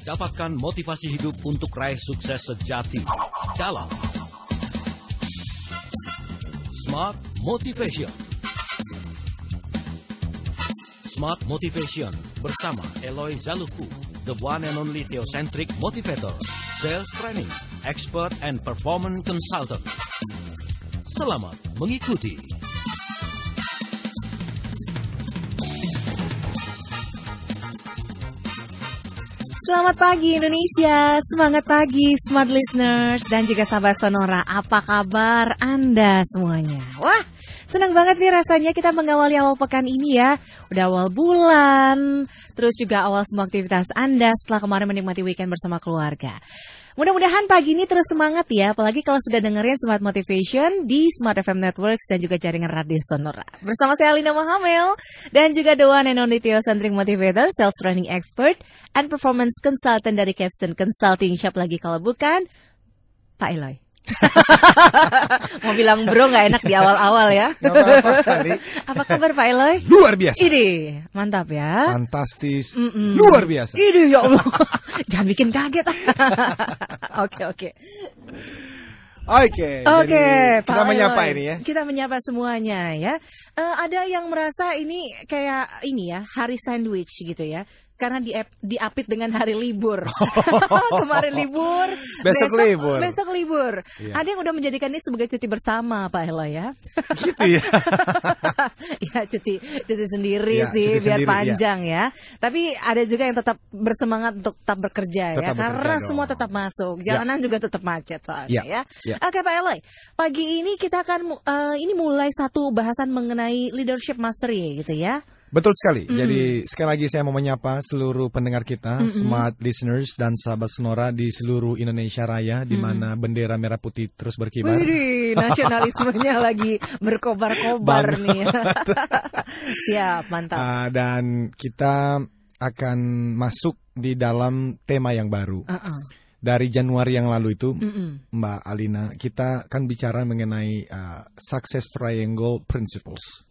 Dapatkan motivasi hidup untuk raih sukses sejati dalam Smart Motivation. Smart Motivation bersama Eloy Zaluku, the one and only theocentric motivator, sales training, expert and performance consultant. Selamat mengikuti. Selamat pagi Indonesia, semangat pagi Smart Listeners dan juga sahabat Sonora. Apa kabar Anda semuanya? Wah, senang banget nih rasanya kita mengawali awal pekan ini ya. Udah awal bulan, terus juga awal semua aktivitas Anda setelah kemarin menikmati weekend bersama keluarga. Mudah-mudahan pagi ini terus semangat ya, apalagi kalau sudah dengerin Smart Motivation di Smart FM Networks dan juga jaringan Radio Sonora. Bersama saya Alina Mahamel dan juga the one and only theocentric motivator, sales training expert, and performance consultant dari Capstone Consulting. Siapa lagi kalau bukan Pak Eloy. Mau bilang bro gak enak di awal-awal ya. Gak apa-apa kali. Apa kabar Pak Eloy? Luar biasa. Ini mantap ya. Fantastis. Luar biasa. Ini ya Allah. Jangan bikin kaget. Oke. Jadi kita menyapa ini ya. Kita menyapa semuanya ya. Ada yang merasa ini kayak ini ya, hari sandwich gitu ya. Karena diapit dengan hari libur. Kemarin libur, besok libur. Iya. Ada yang udah menjadikan ini sebagai cuti bersama, Pak Eloy ya. Gitu ya. Ya cuti sendiri ya, sih, cuti biar sendiri, panjang ya. Tapi ada juga yang tetap bersemangat untuk tetap bekerja ya, karena semua tetap masuk. Jalanan juga tetap macet soalnya ya. Oke Pak Eloy, pagi ini kita akan ini mulai satu bahasan mengenai leadership mastery gitu ya. Betul sekali. Jadi sekali lagi saya mau menyapa seluruh pendengar kita, smart listeners dan sahabat Sonora di seluruh Indonesia Raya, di mana bendera merah putih terus berkibar. Wih, nasionalismenya lagi berkobar-kobar nih. Siap, mantap. Dan kita akan masuk di dalam tema yang baru. Dari Januari yang lalu itu, Mbak Alina, kita akan bicara mengenai Success Triangle Principles.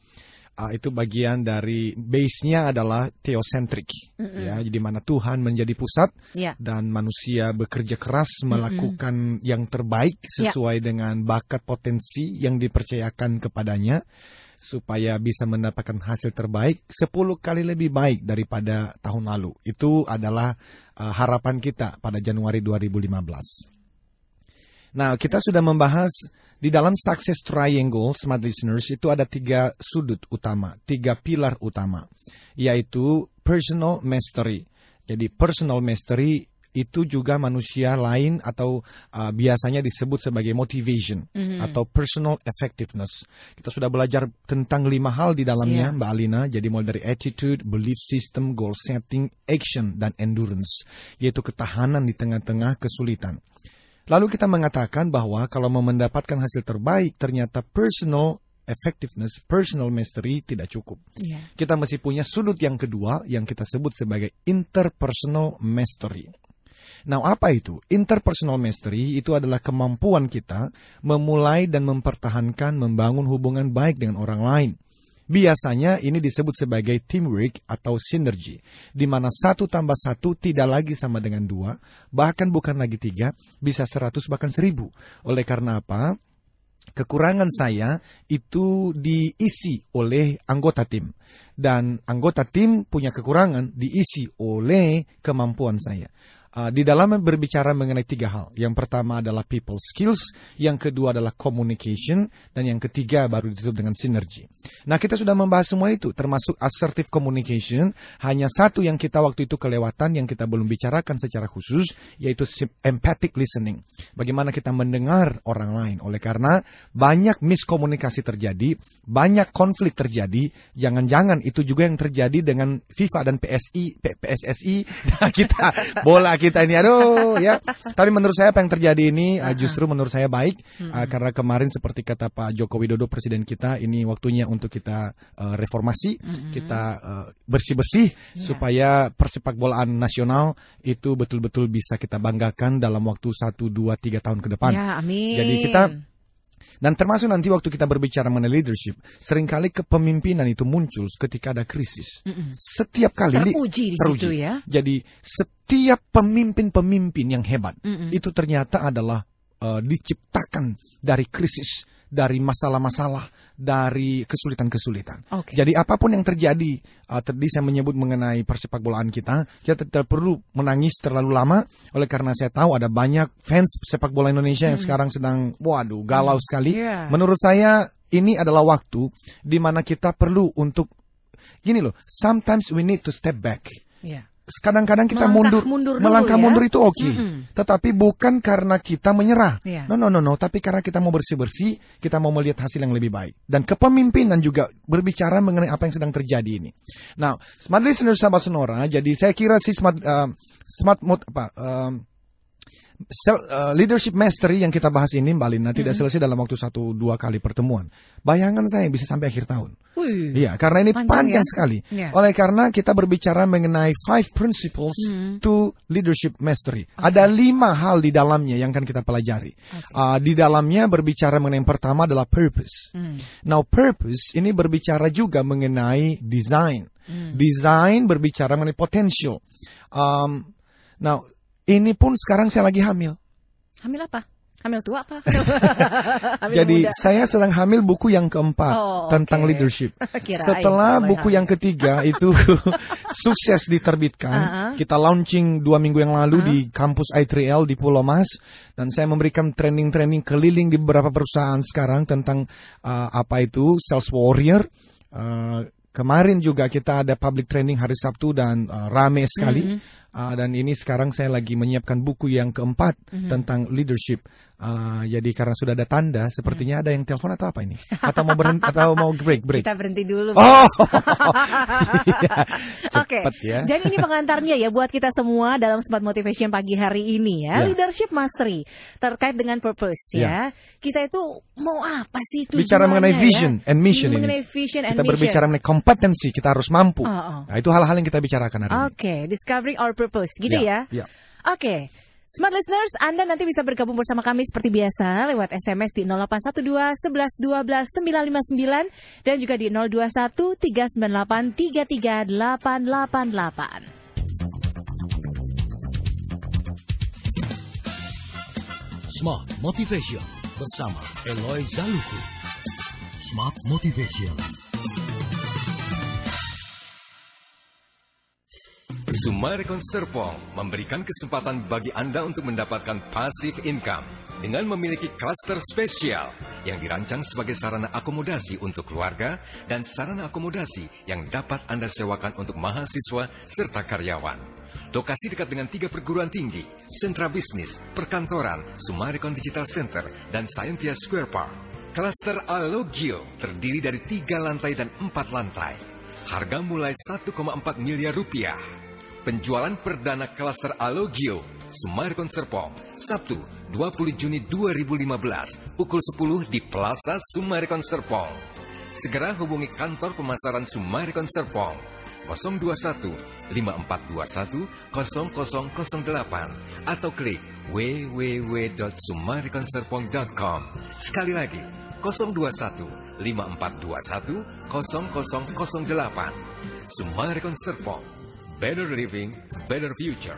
Itu bagian dari base-nya adalah theocentric, ya, di mana Tuhan menjadi pusat dan manusia bekerja keras melakukan yang terbaik sesuai dengan bakat potensi yang dipercayakan kepadanya supaya bisa mendapatkan hasil terbaik 10 kali lebih baik daripada tahun lalu. Itu adalah harapan kita pada Januari 2015. Nah, kita sudah membahas di dalam Success Triangle, Smart Listeners, itu ada 3 sudut utama, 3 pilar utama, yaitu personal mastery. Jadi personal mastery itu juga manusia lain atau biasanya disebut sebagai motivation atau personal effectiveness. Kita sudah belajar tentang 5 hal di dalamnya, Mbak Alina. Jadi mulai dari attitude, belief system, goal setting, action, dan endurance, yaitu ketahanan di tengah-tengah kesulitan. Lalu kita mengatakan bahwa kalau mau mendapatkan hasil terbaik, ternyata personal effectiveness, personal mastery tidak cukup. Kita mesti punya sudut yang kedua yang kita sebut sebagai interpersonal mastery. Nah, apa itu? Interpersonal mastery itu adalah kemampuan kita memulai dan mempertahankan membangun hubungan baik dengan orang lain. Biasanya ini disebut sebagai teamwork atau sinergi, di mana 1 tambah 1 tidak lagi sama dengan 2, bahkan bukan lagi 3, bisa 100 bahkan 1000. Oleh karena apa? Kekurangan saya itu diisi oleh anggota tim. Dan anggota tim punya kekurangan diisi oleh kemampuan saya. Di dalam berbicara mengenai 3 hal. Yang pertama adalah people skills, yang kedua adalah communication, dan yang ketiga baru ditutup dengan sinergi. Nah, kita sudah membahas semua itu, termasuk assertive communication. Hanya satu yang kita waktu itu kelewatan, yang kita belum bicarakan secara khusus, yaitu empathic listening. Bagaimana kita mendengar orang lain. Oleh karena banyak miskomunikasi terjadi, banyak konflik terjadi, jangan-jangan itu juga yang terjadi dengan FIFA dan PSSI, bola kita ini, aduh ya. Tapi menurut saya apa yang terjadi ini justru menurut saya baik, karena kemarin seperti kata Pak Joko Widodo presiden kita, ini waktunya untuk kita reformasi, kita bersih-bersih supaya persepak bolaan nasional itu betul-betul bisa kita banggakan dalam waktu 1, 2, 3 tahun ke depan. Ya, amin. Jadi kita Dan termasuk nanti waktu kita berbicara mengenai leadership, seringkali kepemimpinan itu muncul ketika ada krisis. Setiap kali teruji di situ ya. Jadi setiap pemimpin-pemimpin yang hebat itu ternyata adalah diciptakan dari krisis, dari masalah-masalah, dari kesulitan-kesulitan. Jadi apapun yang terjadi, tadi saya menyebut mengenai persepak bolaan kita tidak perlu menangis terlalu lama, oleh karena saya tahu ada banyak fans sepak bola Indonesia yang sekarang sedang, galau sekali. Menurut saya ini adalah waktu di mana kita perlu untuk, gini loh, sometimes we need to step back. Kadang-kadang kita melangkah mundur itu oke. Tetapi bukan karena kita menyerah. No. Tapi karena kita mau bersih-bersih, kita mau melihat hasil yang lebih baik. Dan kepemimpinan juga berbicara mengenai apa yang sedang terjadi ini. Nah, smart listener sahabat Sonora, jadi saya kira si leadership mastery yang kita bahas ini, Mbak Lina, tidak selesai dalam waktu 1-2 kali pertemuan. Bayangan saya bisa sampai akhir tahun. Iya, karena ini panjang sekali. Oleh karena kita berbicara mengenai 5 principles to leadership mastery. Ada 5 hal di dalamnya yang akan kita pelajari. Di dalamnya berbicara mengenai yang pertama adalah purpose. Now, purpose ini berbicara juga mengenai design. Design berbicara mengenai potential. Now, ini pun sekarang saya lagi hamil. Hamil apa? Hamil tua apa? Jadi muda. Saya sedang hamil buku yang keempat tentang leadership. Setelah buku yang ketiga itu sukses diterbitkan, kita launching 2 minggu yang lalu di kampus I3L di Pulau Mas, dan saya memberikan training-training keliling di beberapa perusahaan sekarang tentang apa itu sales warrior. Kemarin juga kita ada public training hari Sabtu dan rame sekali. Dan ini sekarang saya lagi menyiapkan buku yang keempat tentang leadership. Jadi karena sudah ada tanda, sepertinya ada yang telepon atau apa ini? Atau mau berhenti, atau mau break? Kita berhenti dulu. Cepat ya. Jadi ini pengantarnya ya buat kita semua dalam Smart Motivation pagi hari ini ya. Leadership mastery terkait dengan purpose ya. Kita itu mau apa sih tujuannya? Bicara mengenai vision and mission ini. Kita berbicara mengenai kompetensi, kita harus mampu. Nah, itu hal-hal yang kita bicarakan hari ini. Discovering our purpose, gitu ya. Oke. Smart listeners, Anda nanti bisa bergabung bersama kami seperti biasa lewat SMS di 0812 11 12 959 dan juga di 021 398 33888. Smart Motivation bersama Eloy Zaluku. Smart Motivation. Sumarekon Serpong memberikan kesempatan bagi Anda untuk mendapatkan passive income dengan memiliki klaster spesial yang dirancang sebagai sarana akomodasi untuk keluarga dan sarana akomodasi yang dapat Anda sewakan untuk mahasiswa serta karyawan. Lokasi dekat dengan 3 perguruan tinggi, sentra bisnis, perkantoran, Sumarekon Digital Center, dan Scientia Square Park. Klaster Alogio terdiri dari 3 lantai dan 4 lantai. Harga mulai 1,4 miliar rupiah. Penjualan perdana klaster Alogio, Sumarekon Serpong, Sabtu 20 Juni 2015, pukul 10 di Plaza Sumarekon Serpong. Segera hubungi kantor pemasaran Sumarekon Serpong, 021 5421 0008 atau klik www.sumarekonserpong.com. Sekali lagi, 021 5421 0008. Sumarekon Serpong. Better living, better future.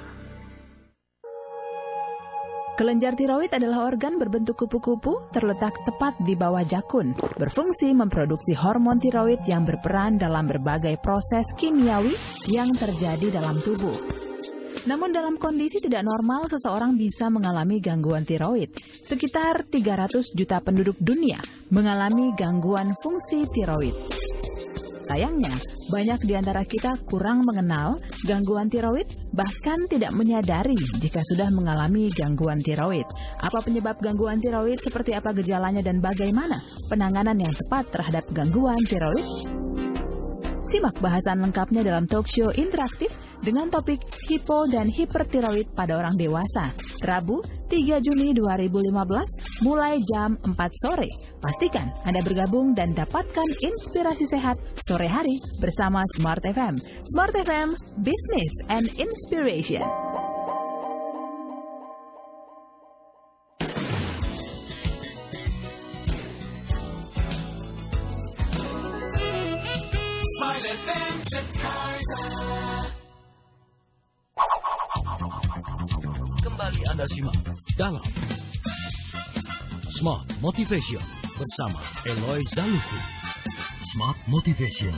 Kelenjar tiroid adalah organ berbentuk kupu-kupu terletak tepat di bawah jakun, berfungsi memproduksi hormon tiroid yang berperan dalam berbagai proses kimiawi yang terjadi dalam tubuh. Namun dalam kondisi tidak normal, seseorang bisa mengalami gangguan tiroid. Sekitar 300 juta penduduk dunia mengalami gangguan fungsi tiroid. Sayangnya, banyak di antara kita kurang mengenal gangguan tiroid, bahkan tidak menyadari jika sudah mengalami gangguan tiroid. Apa penyebab gangguan tiroid, seperti apa gejalanya, dan bagaimana penanganan yang tepat terhadap gangguan tiroid? Simak bahasan lengkapnya dalam talk show interaktif dengan topik hipo dan hipertiroid pada orang dewasa, Rabu 3 Juni 2015, mulai jam 4 sore. Pastikan Anda bergabung dan dapatkan inspirasi sehat sore hari bersama Smart FM. Smart FM, Business and Inspiration. Kembali Anda simak dalam Smart Motivation bersama Eloy Zaluku. Smart Motivation.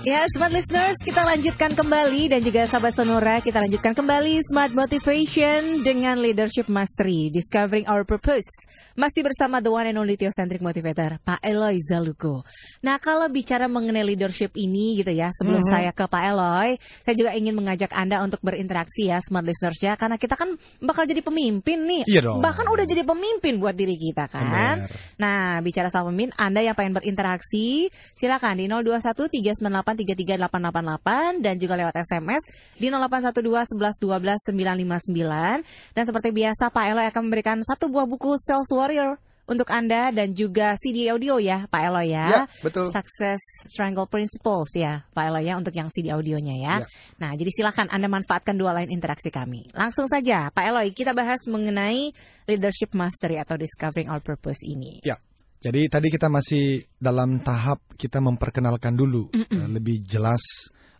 Ya, Smart Listeners, kita lanjutkan kembali dan juga sahabat Sonora, kita lanjutkan kembali Smart Motivation dengan Leadership Mastery, Discovering Our Purpose. Masih bersama the one and only Theocentric Motivator, Pak Eloy Zaluku. Nah, kalau bicara mengenai leadership ini gitu ya, sebelum saya ke Pak Eloy, saya juga ingin mengajak Anda untuk berinteraksi ya, Smart Listeners ya, karena kita kan bakal jadi pemimpin nih. Iya dong. Bahkan udah jadi pemimpin buat diri kita kan. Bener. Nah, bicara soal pemimpin, Anda yang pengen berinteraksi, silakan di 0213983388 dan juga lewat SMS di 0812 11 12 959. Dan seperti biasa Pak Eloy akan memberikan satu buah buku Sales Warrior untuk Anda dan juga CD audio ya Pak Eloy ya. Ya, betul. Success Triangle Principles ya Pak Eloy ya untuk yang CD audionya ya. Nah, jadi silakan Anda manfaatkan dua line interaksi kami. Langsung saja Pak Eloy, kita bahas mengenai Leadership Mastery atau Discovering Our Purpose ini. Ya. Jadi tadi kita masih dalam tahap kita memperkenalkan dulu lebih jelas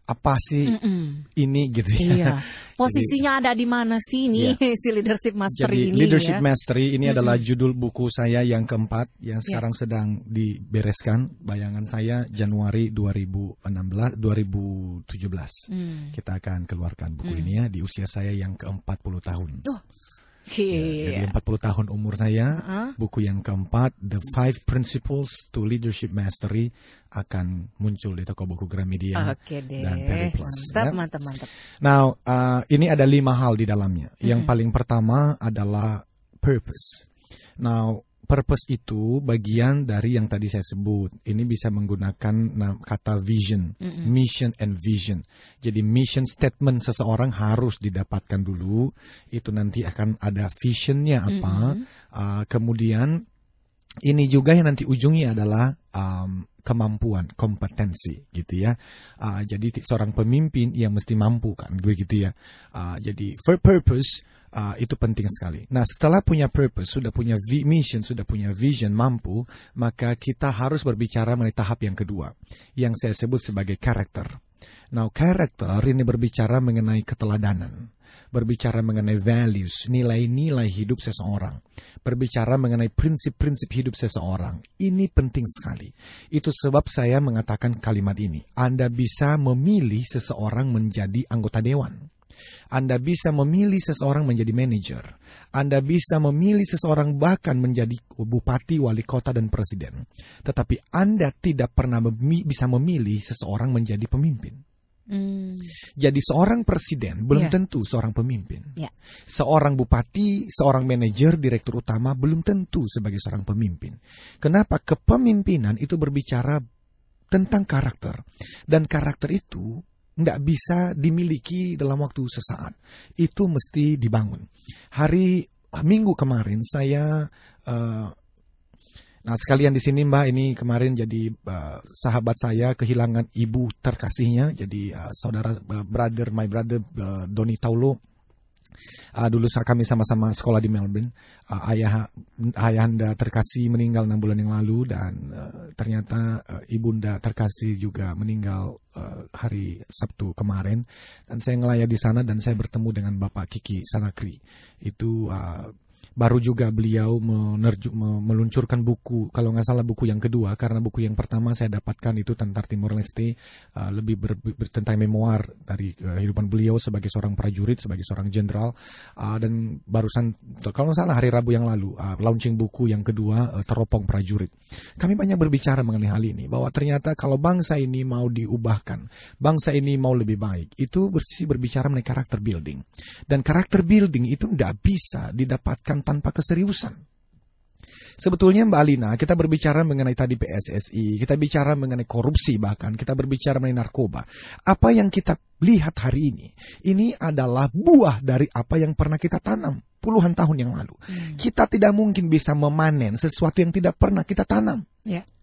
apa sih ini gitu ya. Iya. Posisinya ada di mana sih ini si Leadership Mastery jadi, ini Leadership ya? Mastery ini adalah judul buku saya yang keempat yang sekarang sedang dibereskan. Bayangan saya Januari 2017 kita akan keluarkan buku ini ya di usia saya yang ke-40 tahun. Jadi 40 tahun umur saya, buku yang keempat, The 5 Principles to Leadership Mastery akan muncul di toko buku Gramedia dan Periplus. Mantap. Now, ini ada 5 hal di dalamnya. Yang paling pertama adalah purpose. Now, purpose itu bagian dari yang tadi saya sebut. Ini bisa menggunakan kata vision, mission and vision. Jadi mission statement seseorang harus didapatkan dulu. Itu nanti akan ada visionnya apa. Kemudian ini juga yang nanti ujungnya adalah kemampuan, kompetensi gitu ya. Jadi seorang pemimpin yang mesti mampu kan, begitu ya. Jadi for purpose itu penting sekali. Nah, setelah punya purpose, sudah punya mission, sudah punya vision, mampu, maka kita harus berbicara mengenai tahap yang kedua, yang saya sebut sebagai karakter. Nah, karakter ini berbicara mengenai keteladanan, berbicara mengenai values, nilai-nilai hidup seseorang, berbicara mengenai prinsip-prinsip hidup seseorang. Ini penting sekali. Itu sebab saya mengatakan kalimat ini. Anda bisa memilih seseorang menjadi anggota dewan. Anda bisa memilih seseorang menjadi manajer. Anda bisa memilih seseorang bahkan menjadi bupati, wali kota, dan presiden. Tetapi Anda tidak pernah bisa memilih seseorang menjadi pemimpin. Jadi seorang presiden belum tentu seorang pemimpin. Seorang bupati, seorang manajer, direktur utama belum tentu sebagai seorang pemimpin. Kenapa? Kepemimpinan itu berbicara tentang karakter. Dan karakter itu nggak bisa dimiliki dalam waktu sesaat. Itu mesti dibangun. Minggu kemarin saya nah sekalian di sini Mbak, ini kemarin jadi sahabat saya kehilangan ibu terkasihnya. Jadi saudara my brother Doni Taulo. Dulu kami sama-sama sekolah di Melbourne. Ayahanda terkasih meninggal 6 bulan yang lalu dan ternyata ibunda terkasih juga meninggal hari Sabtu kemarin. Dan saya ngelayat di sana dan saya bertemu dengan Bapak Kiki Sanakri. Itu baru juga beliau meluncurkan buku, kalau nggak salah buku yang kedua, karena buku yang pertama saya dapatkan itu tentang Timor Leste, lebih tentang memoir dari kehidupan beliau sebagai seorang prajurit, sebagai seorang jenderal, dan barusan, kalau nggak salah hari Rabu yang lalu, launching buku yang kedua, Teropong Prajurit. Kami banyak berbicara mengenai hal ini, bahwa ternyata kalau bangsa ini mau diubahkan, bangsa ini mau lebih baik, itu berbicara mengenai karakter building. Dan karakter building itu tidak bisa didapatkan tanpa keseriusan. Sebetulnya Mbak Alina, kita berbicara mengenai tadi PSSI, kita bicara mengenai korupsi, bahkan kita berbicara mengenai narkoba. Apa yang kita lihat hari ini adalah buah dari apa yang pernah kita tanam puluhan tahun yang lalu. Kita tidak mungkin bisa memanen sesuatu yang tidak pernah kita tanam.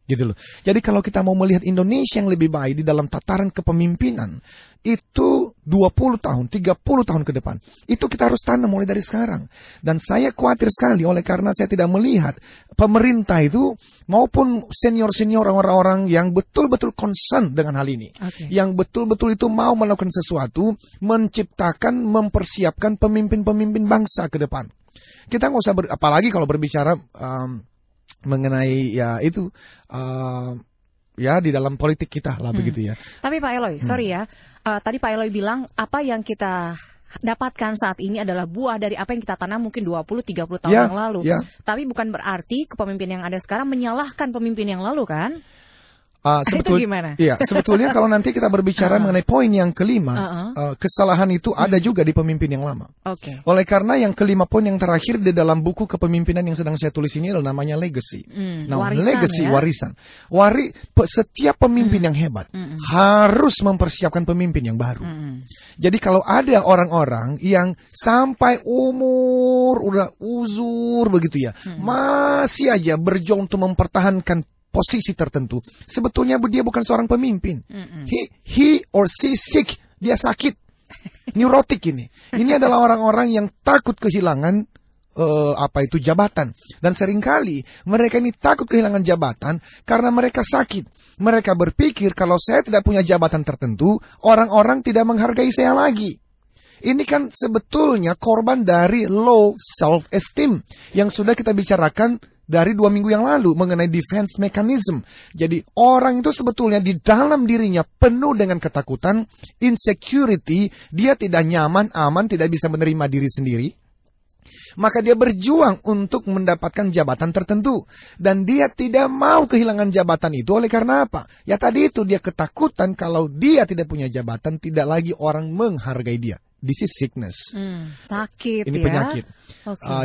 Gitu loh. Jadi kalau kita mau melihat Indonesia yang lebih baik di dalam tataran kepemimpinan, itu 20 tahun, 30 tahun ke depan. Itu kita harus tanam mulai dari sekarang. Dan saya khawatir sekali oleh karena saya tidak melihat pemerintah itu maupun senior-senior orang-orang yang betul-betul concern dengan hal ini. Yang betul-betul itu mau melakukan sesuatu, menciptakan, mempersiapkan pemimpin-pemimpin bangsa ke depan. Kita nggak usah, apalagi kalau berbicara mengenai ya itu, ya di dalam politik kita lah begitu ya. Tapi Pak Eloy, sorry ya, tadi Pak Eloy bilang apa yang kita dapatkan saat ini adalah buah dari apa yang kita tanam mungkin 20-30 tahun yang lalu. Tapi bukan berarti kepemimpinan yang ada sekarang menyalahkan pemimpin yang lalu kan? Itu gimana? Iya, sebetulnya kalau nanti kita berbicara mengenai poin yang kelima, kesalahan itu ada juga di pemimpin yang lama. Oleh karena yang kelima poin yang terakhir di dalam buku kepemimpinan yang sedang saya tulis ini adalah namanya legacy. Warisan. Setiap pemimpin yang hebat harus mempersiapkan pemimpin yang baru. Jadi kalau ada orang-orang yang sampai umur udah uzur begitu ya, masih aja berjuang untuk mempertahankan posisi tertentu, sebetulnya dia bukan seorang pemimpin. He or she sick, dia sakit, neurotik ini. Ini adalah orang-orang yang takut kehilangan jabatan. Dan seringkali mereka ini takut kehilangan jabatan karena mereka sakit. Mereka berpikir kalau saya tidak punya jabatan tertentu, orang-orang tidak menghargai saya lagi. Ini kan sebetulnya korban dari low self-esteem yang sudah kita bicarakan dari 2 minggu yang lalu mengenai defense mechanism. Jadi orang itu sebetulnya di dalam dirinya penuh dengan ketakutan, insecurity, dia tidak nyaman, aman, tidak bisa menerima diri sendiri. Maka dia berjuang untuk mendapatkan jabatan tertentu. Dan dia tidak mau kehilangan jabatan itu oleh karena apa? Ya tadi itu dia ketakutan kalau dia tidak punya jabatan, tidak lagi orang menghargai dia. This is sickness. Sakit ini ya. Penyakit.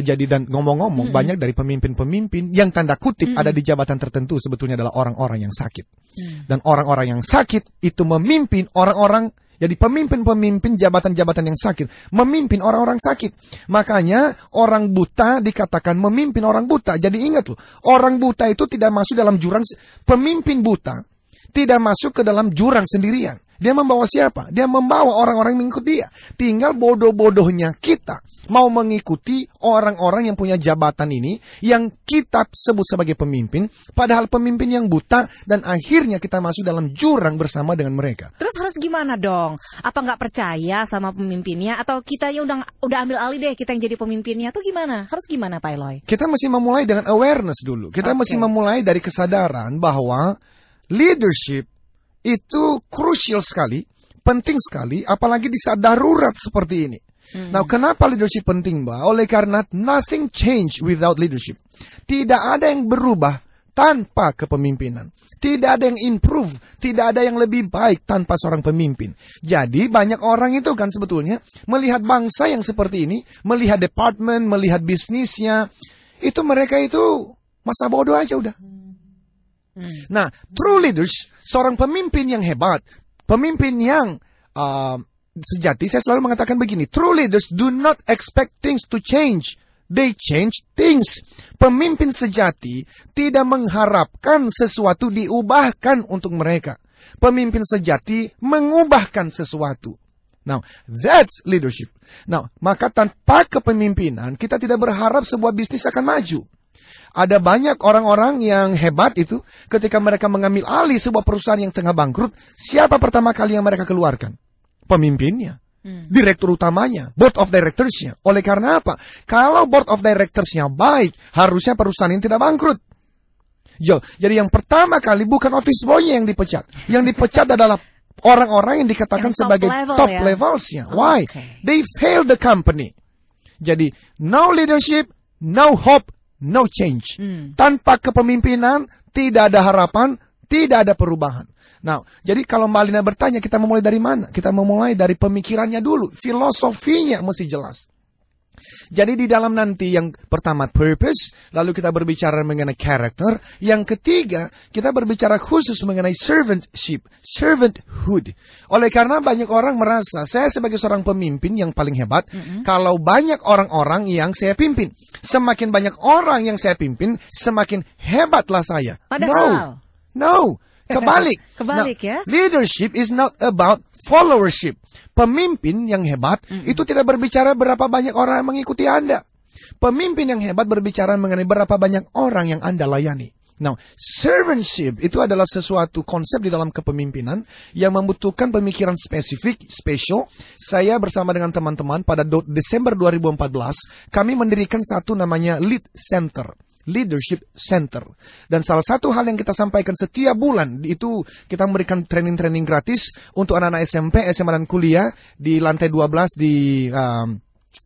Jadi dan ngomong-ngomong banyak dari pemimpin-pemimpin yang tanda kutip ada di jabatan tertentu sebetulnya adalah orang-orang yang sakit. Dan orang-orang yang sakit itu memimpin orang-orang. Jadi pemimpin-pemimpin jabatan-jabatan yang sakit memimpin orang-orang sakit. Makanya orang buta dikatakan memimpin orang buta. Jadi ingat loh, orang buta itu tidak masuk dalam jurang. Pemimpin buta tidak masuk ke dalam jurang sendirian. Dia membawa siapa? Dia membawa orang-orang yang mengikuti dia. Tinggal bodoh-bodohnya kita mau mengikuti orang-orang yang punya jabatan ini, yang kita sebut sebagai pemimpin, padahal pemimpin yang buta, dan akhirnya kita masuk dalam jurang bersama dengan mereka. Terus harus gimana dong? Apa nggak percaya sama pemimpinnya? Atau kita ya udah ambil alih deh, kita yang jadi pemimpinnya? Tuh gimana? Harus gimana Pak Eloy? Kita mesti memulai dengan awareness dulu. Kita mesti memulai dari kesadaran bahwa leadership itu krusial sekali, penting sekali, apalagi di saat darurat seperti ini. Nah, kenapa leadership penting, Mbak? Oleh karena nothing change without leadership. Tidak ada yang berubah tanpa kepemimpinan. Tidak ada yang improve, tidak ada yang lebih baik tanpa seorang pemimpin. Jadi banyak orang itu kan sebetulnya melihat bangsa yang seperti ini, melihat departemen, melihat bisnisnya, itu mereka itu masa bodoh aja udah. Nah, true leaders, seorang pemimpin yang hebat, pemimpin yang sejati, saya selalu mengatakan begini, true leaders do not expect things to change, they change things. Pemimpin sejati tidak mengharapkan sesuatu diubahkan untuk mereka. Pemimpin sejati mengubahkan sesuatu. Now, that's leadership. Now, maka tanpa kepemimpinan, kita tidak berharap sebuah bisnis akan maju. Ada banyak orang-orang yang hebat itu, ketika mereka mengambil alih sebuah perusahaan yang tengah bangkrut, siapa pertama kali yang mereka keluarkan? Pemimpinnya, direktur utamanya, board of directors-nya. Oleh karena apa? Kalau board of directors-nya baik, harusnya perusahaan ini tidak bangkrut. Jadi yang pertama kali bukan office boy-nya yang dipecat. Yang dipecat adalah orang-orang yang dikatakan yang sebagai top levels-nya. Why? They failed the company. Jadi, no leadership, no hope, no change. Tanpa kepemimpinan, tidak ada harapan, tidak ada perubahan. Nah, jadi kalau Mbak Lina bertanya, kita memulai dari mana? Kita memulai dari pemikirannya dulu. Filosofinya mesti jelas. Jadi di dalam nanti yang pertama purpose, lalu kita berbicara mengenai karakter. Yang ketiga, kita berbicara khusus mengenai servantship, servanthood. Oleh karena banyak orang merasa, saya sebagai seorang pemimpin yang paling hebat, kalau banyak orang-orang yang saya pimpin. Semakin banyak orang yang saya pimpin, semakin hebatlah saya. Padahal. No. Kebalik. Kebalik ya. Leadership is not about Followership. Pemimpin yang hebat itu tidak berbicara berapa banyak orang yang mengikuti Anda. Pemimpin yang hebat berbicara mengenai berapa banyak orang yang Anda layani. Now, servantship itu adalah sesuatu konsep di dalam kepemimpinan yang membutuhkan pemikiran spesifik, spesial. Saya bersama dengan teman-teman pada Desember 2014, kami mendirikan satu namanya Lead Center. Leadership Center. Dan salah satu hal yang kita sampaikan setiap bulan, itu kita memberikan training-training gratis untuk anak-anak SMP, SMA, dan kuliah di lantai 12 di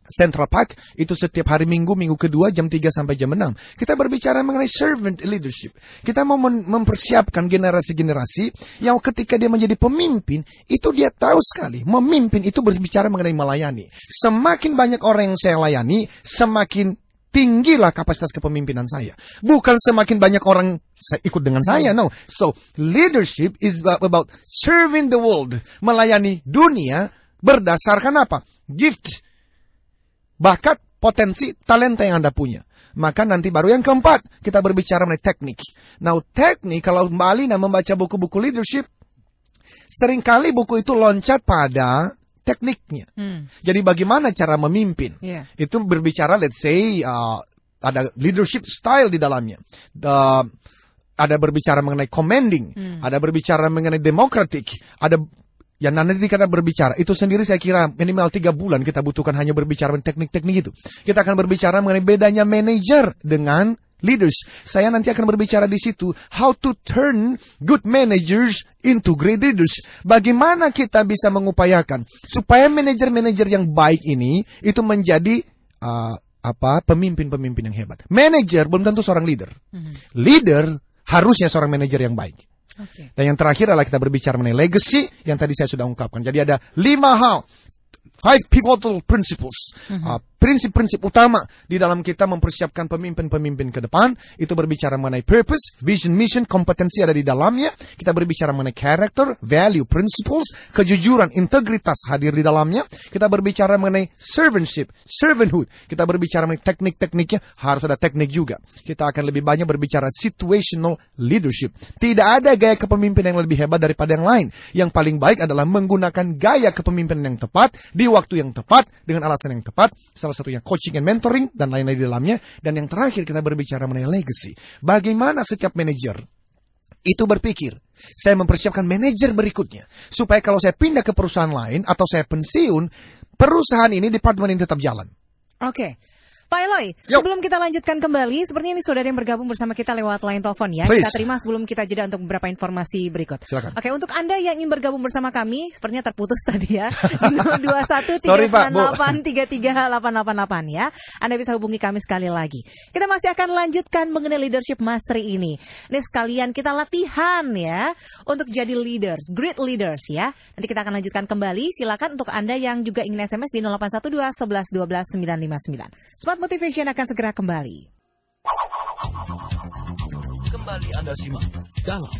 Central Park. Itu setiap hari Minggu kedua jam 3 sampai jam 6. Kita berbicara mengenai servant leadership. Kita mau mempersiapkan generasi-generasi yang ketika dia menjadi pemimpin, itu dia tahu sekali. Memimpin itu berbicara mengenai melayani. Semakin banyak orang yang saya layani, semakin tinggilah kapasitas kepemimpinan saya. Bukan semakin banyak orang ikut dengan saya, no. So, leadership is about serving the world. Melayani dunia berdasarkan apa? Gift, bakat, potensi, talenta yang Anda punya. Maka nanti baru yang keempat, kita berbicara mengenai teknik. Now, teknik, kalau Mbak Alina membaca buku-buku leadership, seringkali buku itu loncat pada tekniknya. Jadi bagaimana cara memimpin? Itu berbicara, let's say, ada leadership style di dalamnya. Ada berbicara mengenai commanding. Ada berbicara mengenai democratic. Ada yang nanti kita berbicara. Itu sendiri saya kira minimal 3 bulan kita butuhkan hanya berbicara mengenai teknik-teknik itu. Kita akan berbicara mengenai bedanya manajer dengan leaders. Saya nanti akan berbicara di situ how to turn good managers into great leaders. Bagaimana kita bisa mengupayakan supaya manajer-manajer yang baik ini itu menjadi pemimpin-pemimpin yang hebat. Manajer belum tentu seorang leader. Leader harusnya seorang manajer yang baik. Dan yang terakhir adalah kita berbicara mengenai legacy yang tadi saya sudah ungkapkan. Jadi ada 5 hal. 5 pivotal principles. Prinsip-prinsip utama di dalam kita mempersiapkan pemimpin-pemimpin ke depan. Itu berbicara mengenai purpose, vision, mission, kompetensi ada di dalamnya. Kita berbicara mengenai character, value, principles, kejujuran, integritas hadir di dalamnya. Kita berbicara mengenai servantship, servanthood. Kita berbicara mengenai teknik-tekniknya, harus ada teknik juga. Kita akan lebih banyak berbicara situational leadership. Tidak ada gaya kepemimpinan yang lebih hebat daripada yang lain. Yang paling baik adalah menggunakan gaya kepemimpinan yang tepat, di waktu yang tepat, dengan alasan yang tepat. Salah satunya coaching and mentoring, dan lain-lain di dalamnya. Dan yang terakhir kita berbicara mengenai legacy. Bagaimana setiap manajer itu berpikir, saya mempersiapkan manajer berikutnya. Supaya kalau saya pindah ke perusahaan lain, atau saya pensiun, perusahaan ini, departemen ini tetap jalan. Oke. Pak Eloy, sebelum kita lanjutkan kembali, sepertinya ini saudara yang bergabung bersama kita lewat line telepon ya. Please. Kita terima sebelum kita jeda untuk beberapa informasi berikut. Silakan. Oke, untuk Anda yang ingin bergabung bersama kami, sepertinya terputus tadi ya. 021-388-33888 ya. Anda bisa hubungi kami sekali lagi. Kita masih akan lanjutkan mengenai leadership mastery ini. Ini sekalian kita latihan ya untuk jadi leaders, great leaders ya. Nanti kita akan lanjutkan kembali. Silakan untuk Anda yang juga ingin SMS di 0812 11 12 959. Smart Motivation akan segera kembali. Kembali Anda simak dalam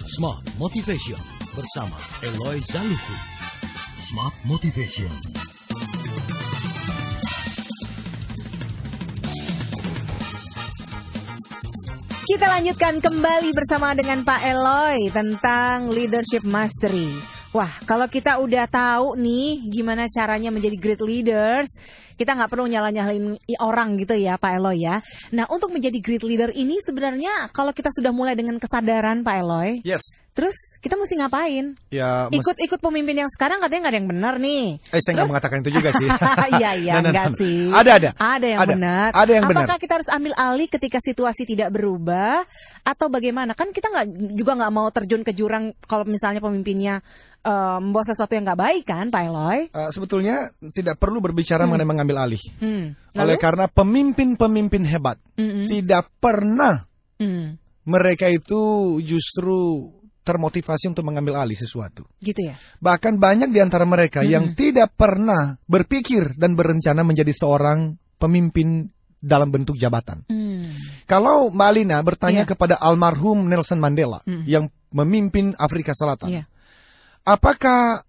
Smart Motivation bersama Eloy Zaluku. Smart Motivation. Kita lanjutkan kembali bersama dengan Pak Eloy tentang leadership mastery. Wah, kalau kita udah tahu nih gimana caranya menjadi great leaders, kita nggak perlu nyalahin orang gitu ya Pak Eloy ya. Nah, untuk menjadi great leader ini sebenarnya kalau kita sudah mulai dengan kesadaran Pak Eloy, Yes. terus kita mesti ngapain? Ya, Ikut pemimpin yang sekarang katanya nggak ada yang benar nih. saya nggak mengatakan itu juga sih. Iya, enggak sih. Ada. Ada yang benar. Ada yang benar. Apakah kita harus ambil alih ketika situasi tidak berubah atau bagaimana? Kan kita nggak mau terjun ke jurang kalau misalnya pemimpinnya membawa sesuatu yang nggak baik kan, Pak Eloy? Sebetulnya tidak perlu berbicara mengenai mengambil alih. Lalu? Oleh karena pemimpin-pemimpin hebat tidak pernah mereka itu justru termotivasi untuk mengambil alih sesuatu. Gitu ya. Bahkan banyak di antara mereka yang tidak pernah berpikir dan berencana menjadi seorang pemimpin dalam bentuk jabatan. Kalau Mbak Alina bertanya kepada almarhum Nelson Mandela yang memimpin Afrika Selatan, apakah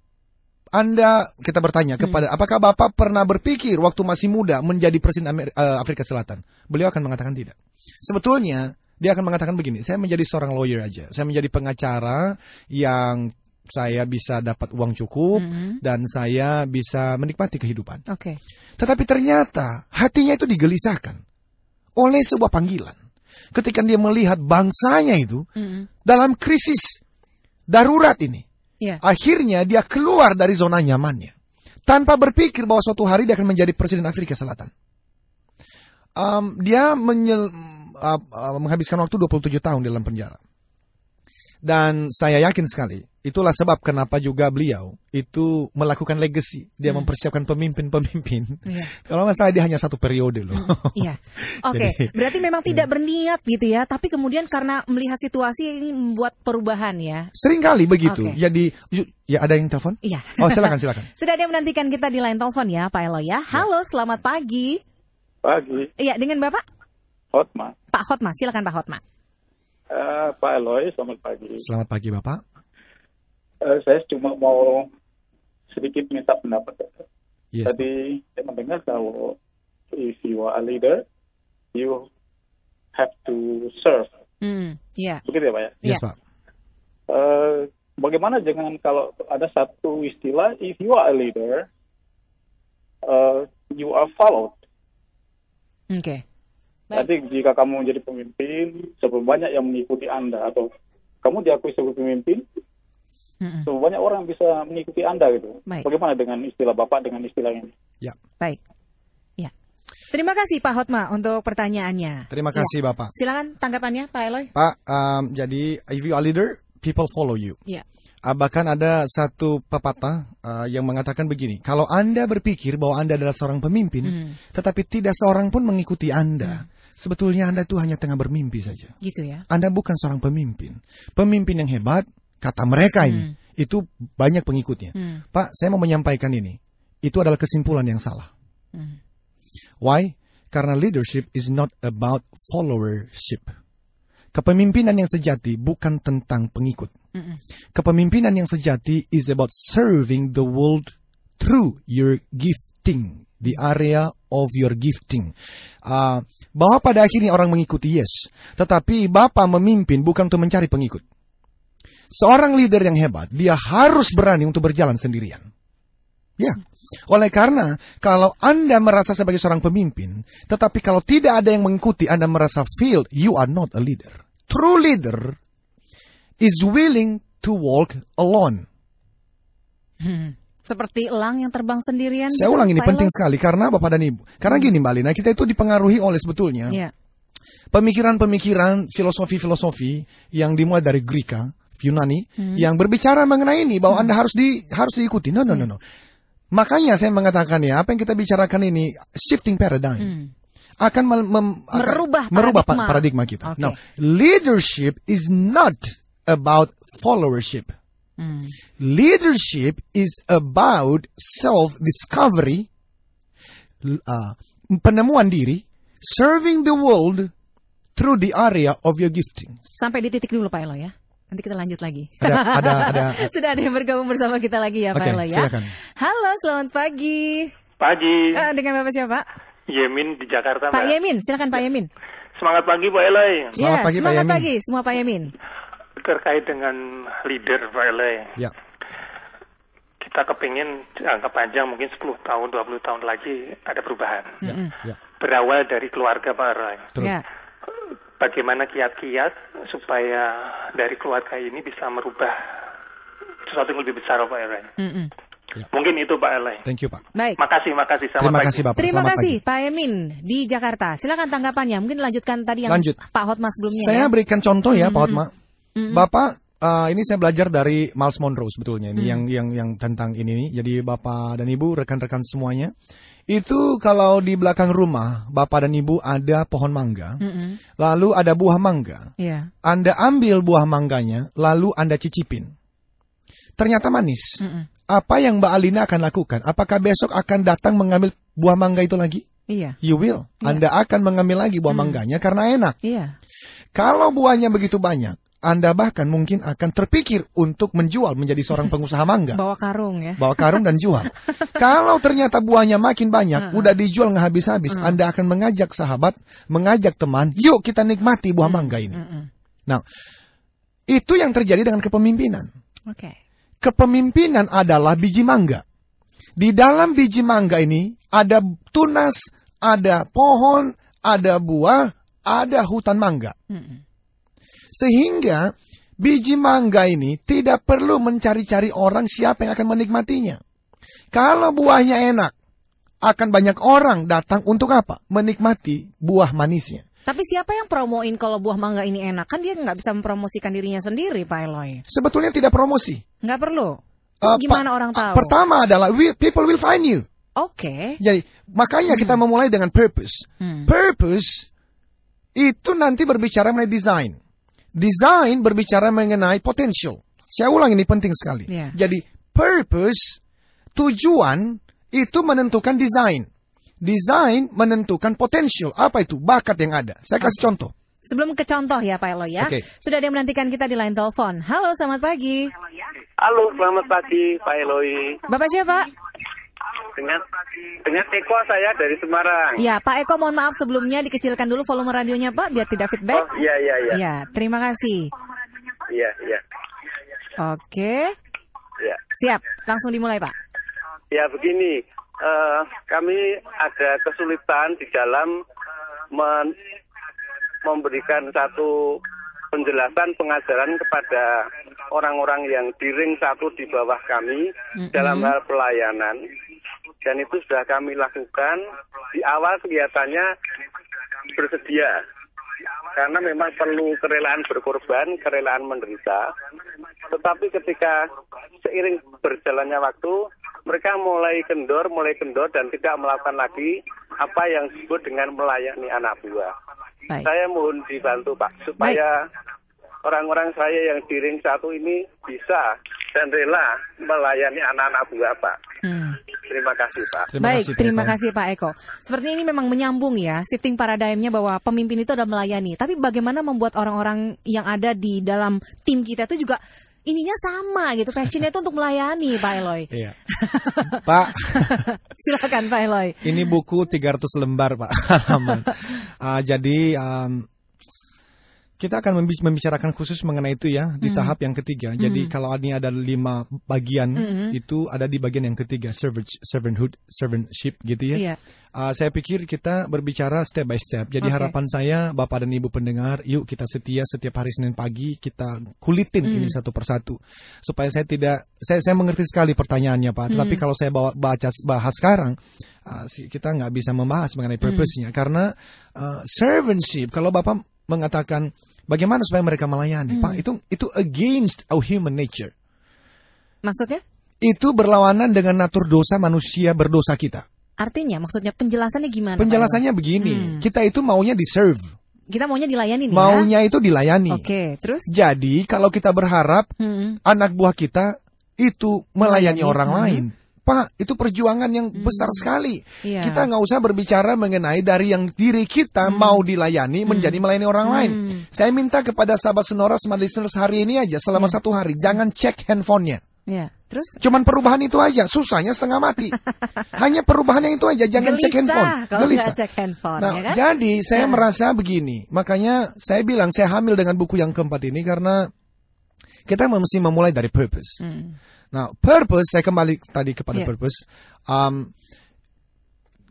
Anda, kita bertanya kepada, apakah Bapak pernah berpikir waktu masih muda menjadi presiden Afrika Selatan? Beliau akan mengatakan tidak. Sebetulnya dia akan mengatakan begini, saya menjadi seorang lawyer aja. Saya menjadi pengacara yang saya bisa dapat uang cukup, dan saya bisa menikmati kehidupan. Oke. Tetapi ternyata hatinya itu digelisahkan oleh sebuah panggilan. Ketika dia melihat bangsanya itu dalam krisis darurat ini. Iya. Akhirnya dia keluar dari zona nyamannya. Tanpa berpikir bahwa suatu hari dia akan menjadi presiden Afrika Selatan. Dia menghabiskan waktu 27 tahun dalam penjara. Dan saya yakin sekali, itulah sebab kenapa juga beliau itu melakukan legacy. Dia mempersiapkan pemimpin-pemimpin. Iya. Kalau nggak salah dia hanya 1 periode loh. Iya. Oke, berarti memang tidak berniat gitu ya, tapi kemudian karena melihat situasi ini membuat perubahan ya. Seringkali begitu. Oke. Jadi, ya ada yang telepon? Iya. Oh, silakan. Sudah ada yang menantikan kita di line telepon ya, Pak Eloy ya. Halo, selamat pagi. Pagi, Iya, dengan Bapak? Hotma. Pak Hotma, silakan Pak Hotma. Pak Eloy, selamat pagi. Selamat pagi, Bapak. Saya cuma mau sedikit minta pendapat. Yes, Tadi saya mendengar kalau if you are a leader, you have to serve. Iya. Begitu ya, Pak ya? Yes, Iya. Pak. Bagaimana dengan kalau ada satu istilah, if you are a leader, you are followed. Oke. Nanti jika kamu menjadi pemimpin, sebelum banyak yang mengikuti Anda, atau kamu diakui sebagai pemimpin, sebelum banyak orang bisa mengikuti Anda gitu. Baik. Bagaimana dengan istilah Bapak dengan istilah ini? Ya. Baik. Ya. Terima kasih Pak Hotma untuk pertanyaannya. Terima kasih, Bapak. Silakan tanggapannya Pak Eloy. Pak, jadi if you are leader, people follow you. Iya. Bahkan ada satu pepatah yang mengatakan begini, kalau Anda berpikir bahwa Anda adalah seorang pemimpin, tetapi tidak seorang pun mengikuti Anda, sebetulnya Anda itu hanya tengah bermimpi saja. Gitu ya. Anda bukan seorang pemimpin. Pemimpin yang hebat, kata mereka ini, itu banyak pengikutnya. Pak, saya mau menyampaikan ini. Itu adalah kesimpulan yang salah. Why? Karena leadership is not about followership. Kepemimpinan yang sejati bukan tentang pengikut. Kepemimpinan yang sejati is about serving the world through your gifting, the area of your gifting. Bahwa pada akhirnya orang mengikuti, yes. Tetapi Bapak memimpin bukan untuk mencari pengikut. Seorang leader yang hebat, dia harus berani untuk berjalan sendirian. Ya, oleh karena kalau Anda merasa sebagai seorang pemimpin, tetapi kalau tidak ada yang mengikuti, Anda merasa failed, you are not a leader. True leader is willing to walk alone. Seperti elang yang terbang sendirian. Saya gitu, ulang ini Pak penting Eloy? sekali karena Bapak dan Ibu. Karena gini Mbak Lina, kita itu dipengaruhi oleh sebetulnya Iya. pemikiran-pemikiran, filosofi-filosofi yang dimulai dari Greka, Yunani, yang berbicara mengenai ini bahwa Anda harus diikuti. No. Makanya saya mengatakan ya, apa yang kita bicarakan ini shifting paradigm. Akan merubah paradigma kita. Okay. Now, leadership is not about followership. Leadership is about self-discovery, penemuan diri, serving the world through the area of your gifting. Sampai di titik dulu Pak Eloy ya. Nanti kita lanjut lagi. Ada. Sudah ada yang bergabung bersama kita lagi ya Pak Oke, Eloy ya. silakan. Halo, selamat pagi. Pagi, Dengan Bapak siapa? Yemin di Jakarta, Pak Mbak. Yemin, silakan Pak Yemin. Semangat pagi, Pak Eloy. Selamat pagi, Pak semangat Yemin. pagi semua Pak Yemin. Terkait dengan leader, Pak Eloy. Ya. Kita kepingin jangka panjang, mungkin 10 tahun, 20 tahun lagi ada perubahan. Ya. Berawal dari keluarga, Pak Eloy. Terus. Ya. Bagaimana kiat-kiat supaya dari keluarga ini bisa merubah sesuatu yang lebih besar, Pak Eloy. Mungkin itu, Pak Eloy. Thank you, Pak. Baik. Makasih. Selamat Terima pagi. kasih, Bapak. Terima Selamat kasih pagi. Pak Yemin di Jakarta. Silakan tanggapannya. Mungkin lanjutkan tadi yang Lanjut. Pak Hotma sebelumnya. Saya ya. berikan contoh ya, Pak Hotma. Bapak, ini saya belajar dari Miles Monroe sebetulnya ini yang tentang ini. Jadi Bapak dan Ibu, rekan-rekan semuanya, itu kalau di belakang rumah Bapak dan Ibu ada pohon mangga, lalu ada buah mangga. Iya. Anda ambil buah mangganya, lalu Anda cicipin. Ternyata manis. Apa yang Mbak Alina akan lakukan? Apakah besok akan datang mengambil buah mangga itu lagi? Iya. You will. Anda akan mengambil lagi buah mangganya karena enak. Iya. Kalau buahnya begitu banyak, Anda bahkan mungkin akan terpikir untuk menjual menjadi seorang pengusaha mangga. Bawa karung ya. Bawa karung dan jual. Kalau ternyata buahnya makin banyak, udah dijual nggak habis-habis, Anda akan mengajak sahabat, mengajak teman, yuk kita nikmati buah mangga ini. Nah, itu yang terjadi dengan kepemimpinan. Oke. kepemimpinan adalah biji mangga. Di dalam biji mangga ini ada tunas, ada pohon, ada buah, ada hutan mangga. Sehingga biji mangga ini tidak perlu mencari-cari orang siapa yang akan menikmatinya. Kalau buahnya enak, akan banyak orang datang untuk apa? Menikmati buah manisnya. Tapi siapa yang promoin kalau buah mangga ini enak? Kan dia nggak bisa mempromosikan dirinya sendiri, Pak Eloy. Sebetulnya tidak promosi. Nggak perlu. Gimana orang tahu? Pertama adalah people will find you. Oke. Jadi makanya kita memulai dengan purpose. Purpose itu nanti berbicara mengenai design. Design berbicara mengenai potential. Saya ulang, ini penting sekali. Yeah. Jadi purpose, tujuan itu menentukan design. Design menentukan potential. Apa itu? Bakat yang ada. Saya kasih contoh. Sebelum ke contoh ya Pak Eloy ya. Okay. Sudah ada yang menantikan kita di line telepon. Halo, selamat pagi. Halo, selamat pagi Pak Eloy. Bapak siapa? Dengan Eko, saya dari Semarang. Ya, Pak Eko, mohon maaf sebelumnya dikecilkan dulu volume radionya Pak biar tidak feedback. Oh, iya. Ya, terima kasih. Iya. Oke. Ya. Siap, langsung dimulai Pak. Ya, begini. Kami ada kesulitan di dalam memberikan satu penjelasan pengajaran kepada orang-orang yang di ring 1 di bawah kami dalam hal pelayanan. Dan itu sudah kami lakukan. Di awal kelihatannya bersedia. Karena memang perlu kerelaan berkorban, kerelaan menderita. Tetapi ketika seiring berjalannya waktu, mereka mulai kendor dan tidak melakukan lagi apa yang disebut dengan melayani anak buah. Baik. Saya mohon dibantu Pak, supaya orang-orang saya yang di ring 1 ini bisa dan rela melayani anak-anak buah Pak. Terima kasih Pak. Terima kasih Pak Eko. Seperti ini memang menyambung ya, shifting paradigmnya bahwa pemimpin itu adalah melayani. Tapi bagaimana membuat orang-orang yang ada di dalam tim kita itu juga ininya sama gitu, passionnya itu untuk melayani, Pak Eloy. Iya. Pak. Silakan Pak Eloy. Ini buku 300 lembar Pak. Jadi kita akan membicarakan khusus mengenai itu ya di tahap yang ketiga. Jadi kalau ini ada 5 bagian, itu ada di bagian yang ketiga, servanthood, servantship gitu ya. Saya pikir kita berbicara step by step. Jadi harapan saya Bapak dan Ibu pendengar, yuk kita setia setiap hari Senin pagi kita kulitin ini satu persatu. Supaya saya mengerti sekali pertanyaannya Pak. Tetapi kalau saya bahas sekarang, kita nggak bisa membahas mengenai purpose-nya. Karena servantship, kalau Bapak mengatakan bagaimana supaya mereka melayani, Pak, itu against our human nature. Maksudnya? Itu berlawanan dengan natur dosa manusia berdosa kita. Artinya, maksudnya penjelasannya gimana? Penjelasannya begini, kita itu maunya di-serve. Kita maunya dilayani nih. Maunya itu dilayani. Oke, terus? Jadi, kalau kita berharap anak buah kita itu melayani orang lain, Pak, itu perjuangan yang besar sekali. Kita nggak usah berbicara mengenai dari yang diri kita mau dilayani menjadi melayani orang lain. Saya minta kepada sahabat Sonora Smart Listeners hari ini aja, selama 1 hari, jangan cek handphonenya. Terus? Cuman perubahan itu aja, susahnya setengah mati. Hanya perubahannya itu aja, jangan cek handphone. Gelisah. Cek handphone. Nah, ya kan? jadi saya merasa begini, makanya saya bilang saya hamil dengan buku yang keempat ini karena kita mesti memulai dari purpose. Nah, purpose, saya kembali tadi kepada purpose.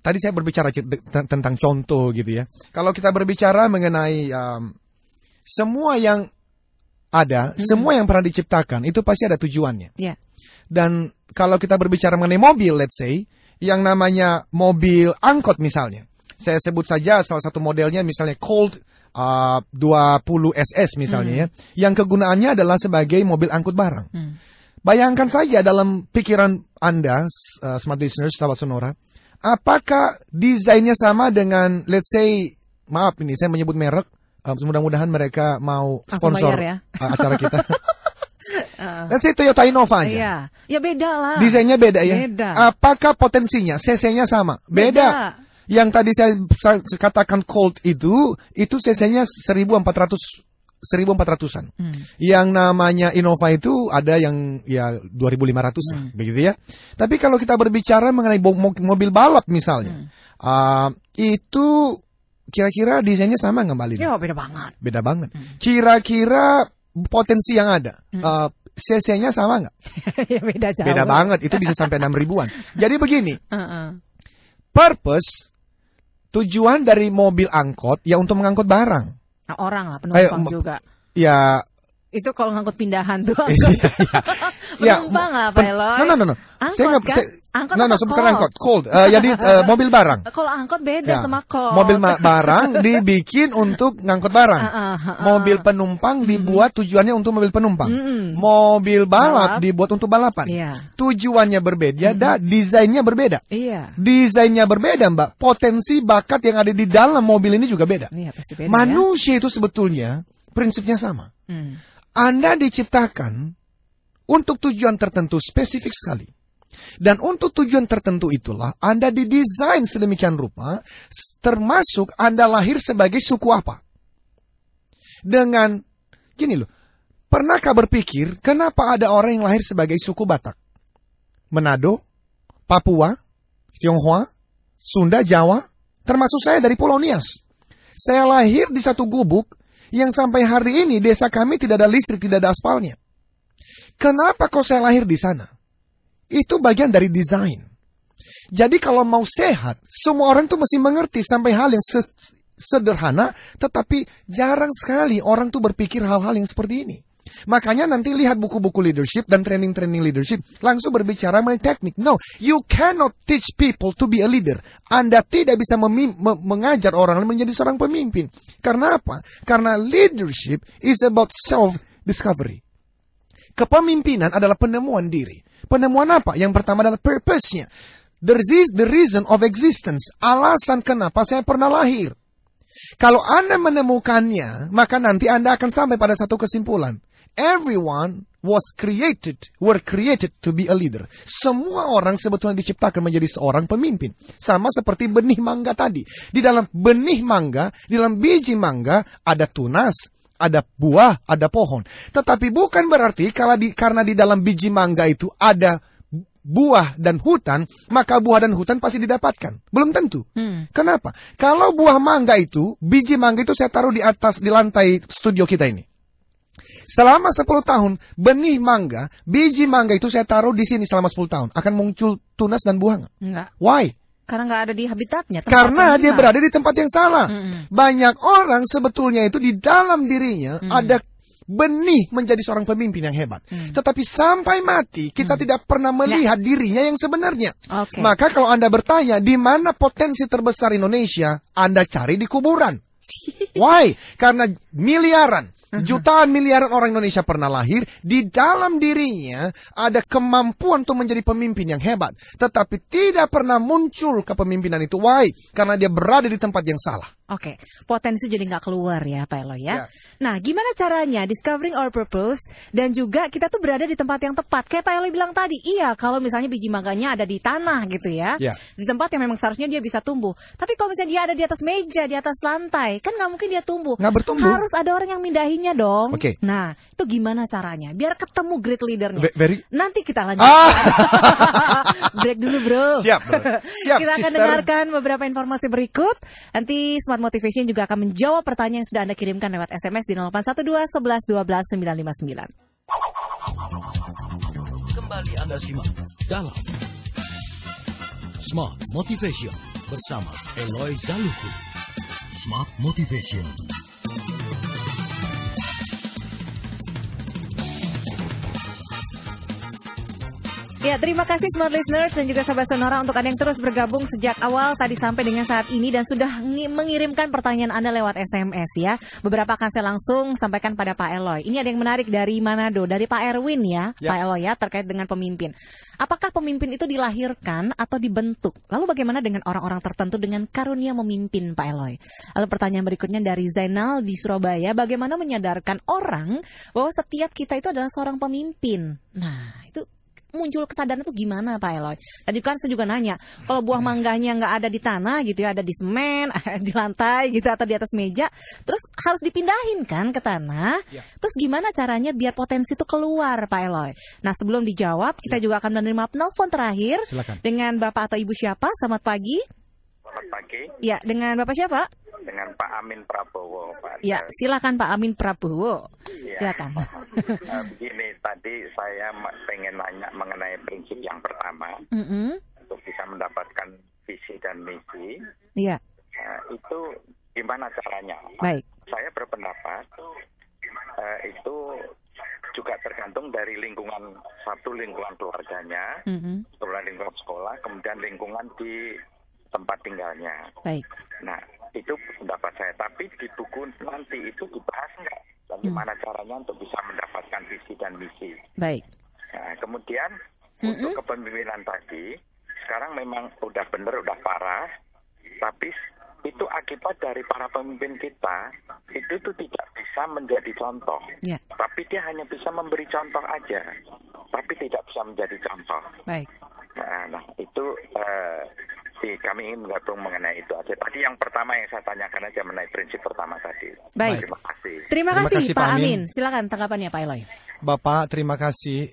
Tadi saya berbicara tentang contoh gitu ya. Kalau kita berbicara mengenai semua yang ada, semua yang pernah diciptakan, itu pasti ada tujuannya. Dan kalau kita berbicara mengenai mobil, let's say, yang namanya mobil angkot misalnya. Saya sebut saja salah satu modelnya misalnya Colt 20 SS misalnya ya. Yang kegunaannya adalah sebagai mobil angkut barang. Bayangkan saja dalam pikiran Anda, Smart Listeners, sahabat Sonora, apakah desainnya sama dengan, let's say, maaf ini saya menyebut merek, mudah-mudahan mereka mau sponsor acara kita. Let's say Toyota Innova aja. Ya beda lah. Desainnya beda ya. Beda. Apakah potensinya, cc-nya sama? Beda. Yang tadi saya katakan Colt itu cc-nya 1400-an. Yang namanya Innova itu ada yang ya 2.500 begitu ya. Tapi kalau kita berbicara mengenai mobil balap misalnya, itu kira-kira desainnya sama nggak Mbak Lina? Ya beda banget. Beda banget. Kira-kira potensi yang ada, cc-nya sama nggak? Ya, beda jauh. Beda banget, itu bisa sampai 6 ribuan. Jadi begini, purpose, tujuan dari mobil angkot ya untuk mengangkut barang. Nah, orang lah, penumpang juga. Ya. Itu kalau ngangkut pindahan tuh. Ya, penumpang lah, Pak Eloy. No. Angkot kan? Angkot no, bukan angkot, cold. Jadi mobil barang. Kalau angkot beda sama cold. Mobil barang dibikin untuk ngangkut barang. Mobil penumpang dibuat tujuannya untuk mobil penumpang. Mobil balap dibuat untuk balapan. Tujuannya berbeda, desainnya berbeda. Desainnya berbeda, Mbak. Potensi bakat yang ada di dalam mobil ini juga beda. Pasti beda. Manusia itu sebetulnya prinsipnya sama. Anda diciptakan untuk tujuan tertentu spesifik sekali. Dan untuk tujuan tertentu itulah Anda didesain sedemikian rupa, termasuk Anda lahir sebagai suku apa. Dengan, gini loh, pernahkah berpikir kenapa ada orang yang lahir sebagai suku Batak? Manado, Papua, Tionghoa, Sunda, Jawa, termasuk saya dari Pulau Nias. Saya lahir di satu gubuk yang sampai hari ini desa kami tidak ada listrik, tidak ada aspalnya. Kenapa kok saya lahir di sana? Itu bagian dari desain. Jadi kalau mau sehat, semua orang tuh mesti mengerti sampai hal yang sederhana, tetapi jarang sekali orang tuh berpikir hal-hal yang seperti ini. Makanya nanti lihat buku-buku leadership dan training-training leadership, langsung berbicara mengenai teknik. No, you cannot teach people to be a leader. Anda tidak bisa mengajar orang menjadi seorang pemimpin. Karena apa? Karena leadership is about self-discovery. Kepemimpinan adalah penemuan diri. Penemuan apa? Yang pertama adalah purpose-nya. The reason of existence. Alasan kenapa saya pernah lahir. Kalau Anda menemukannya, maka nanti Anda akan sampai pada satu kesimpulan. Everyone were created to be a leader. Semua orang sebetulnya diciptakan menjadi seorang pemimpin. Sama seperti benih mangga tadi. Di dalam benih mangga, di dalam biji mangga, ada tunas, ada buah, ada pohon. Tetapi bukan berarti karena di dalam biji mangga itu ada buah dan hutan, maka buah dan hutan pasti didapatkan. Belum tentu. Kenapa? Kalau buah mangga itu, biji mangga itu saya taruh di lantai studio kita ini. Selama 10 tahun, benih mangga, biji mangga itu saya taruh di sini selama 10 tahun. Akan muncul tunas dan buah nggak? Enggak. Why? Karena nggak ada di habitatnya. Karena dia berada di tempat yang salah. Banyak orang sebetulnya itu di dalam dirinya ada benih menjadi seorang pemimpin yang hebat. Tetapi sampai mati, kita tidak pernah melihat dirinya yang sebenarnya. Maka kalau Anda bertanya, di mana potensi terbesar Indonesia, Anda cari di kuburan. Why? Karena jutaan miliaran orang Indonesia pernah lahir, di dalam dirinya ada kemampuan untuk menjadi pemimpin yang hebat. Tetapi tidak pernah muncul kepemimpinan itu. Why? Karena dia berada di tempat yang salah. Oke, potensi jadi nggak keluar ya Pak Eloy ya. Nah, gimana caranya discovering our purpose dan juga kita tuh berada di tempat yang tepat. Kayak Pak Eloy bilang tadi, iya kalau misalnya biji mangganya ada di tanah gitu ya. Di tempat yang memang seharusnya dia bisa tumbuh. Tapi kalau misalnya dia ada di atas meja, di atas lantai, kan nggak mungkin dia tumbuh. Nggak bertumbuh. Harus ada orang yang mindahinnya dong. Nah, itu gimana caranya? Biar ketemu great leadernya. Nanti kita lanjut. Break dulu bro. Siap bro. Siap, kita akan dengarkan beberapa informasi berikut. Nanti Smart Motivation juga akan menjawab pertanyaan yang sudah Anda kirimkan lewat SMS di 0812 11 12 959. Kembali Anda simak dalam Smart Motivation bersama Eloy Zaluku. Smart Motivation. Ya, terima kasih Smart Listeners dan juga sahabat Sonora untuk Anda yang terus bergabung sejak awal tadi sampai dengan saat ini dan sudah mengirimkan pertanyaan Anda lewat SMS ya. Beberapa akan saya langsung sampaikan pada Pak Eloy. Ini ada yang menarik dari Manado, dari Pak Erwin ya, Pak Eloy ya, terkait dengan pemimpin. Apakah pemimpin itu dilahirkan atau dibentuk? Lalu bagaimana dengan orang-orang tertentu dengan karunia memimpin, Pak Eloy? Lalu pertanyaan berikutnya dari Zainal di Surabaya, bagaimana menyadarkan orang bahwa setiap kita itu adalah seorang pemimpin? Nah, itu muncul kesadaran itu gimana Pak Eloy? Tadi kan saya juga nanya, kalau buah mangganya nggak ada di tanah gitu ya, ada di semen, di lantai gitu atau di atas meja, terus harus dipindahin kan ke tanah. Terus gimana caranya biar potensi itu keluar Pak Eloy? Nah sebelum dijawab, kita juga akan menerima penelpon terakhir. Silakan. Dengan Bapak atau Ibu siapa? Selamat pagi. Selamat pagi. Ya, dengan Bapak siapa? Dengan Pak Amin Prabowo, Pak. Ya, silakan Pak Amin Prabowo. Ya. Silakan. Begini, tadi saya pengen nanya mengenai prinsip yang pertama. Untuk bisa mendapatkan visi dan misi. Iya. Itu gimana caranya? Baik. Saya berpendapat itu juga tergantung dari lingkungan, satu lingkungan keluarganya, kemudian lingkungan sekolah, kemudian lingkungan di tempat tinggalnya. Baik. Nah, itu pendapat saya. Tapi di buku nanti itu dibahas nggak bagaimana caranya untuk bisa mendapatkan visi dan misi. Baik. Nah, kemudian untuk kepemimpinan tadi, sekarang memang udah bener, udah parah, tapi itu akibat dari para pemimpin kita, itu tuh tidak bisa menjadi contoh. Yeah. Tapi dia hanya bisa memberi contoh aja, tapi tidak bisa menjadi contoh. Baik. Nah itu kami ingin menggabung mengenai itu aja. Tadi yang pertama yang saya tanyakan aja mengenai prinsip pertama tadi. Baik. Terima kasih. Terima kasih Pak Amin. Silakan tanggapannya Pak Eloy. Bapak, terima kasih.